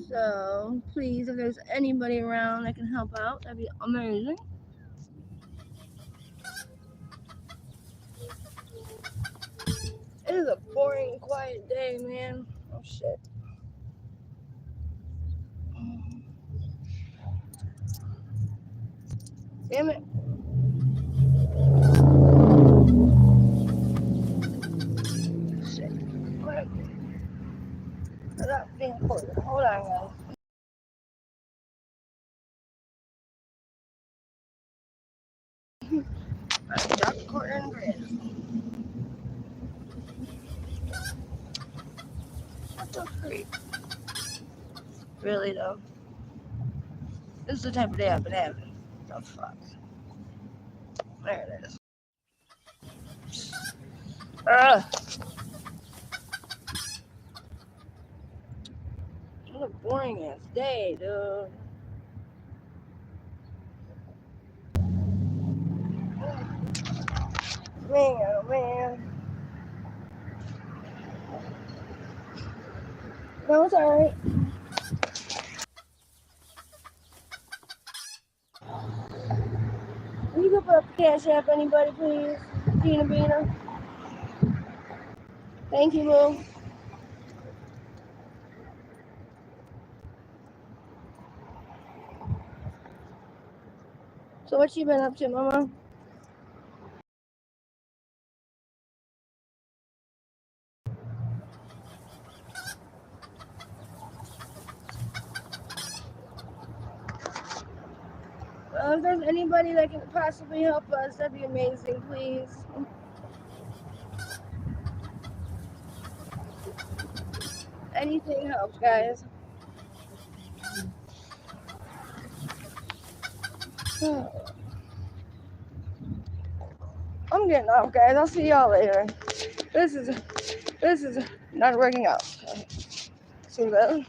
So, please, if there's anybody around that can help out, that'd be amazing. It is a boring, quiet day, man. Oh, shit. Damn it. Shit. What? That being recorded. Hold on, guys. I dropped the quarter in the grid. What the freak? Really, though? This is the type of day I've been having. The fuck? There it is. Ugh. What a boring ass day, dude. Man, oh man. No, it's alright. Can you go put up the Cash App, anybody, please? Tina Bina. Thank you, Lou. So what you been up to, Mama? If there's anybody that can possibly help us, that'd be amazing, please. Anything helps, guys. I'm getting off, guys. I'll see y'all later. This is not working out. See you later.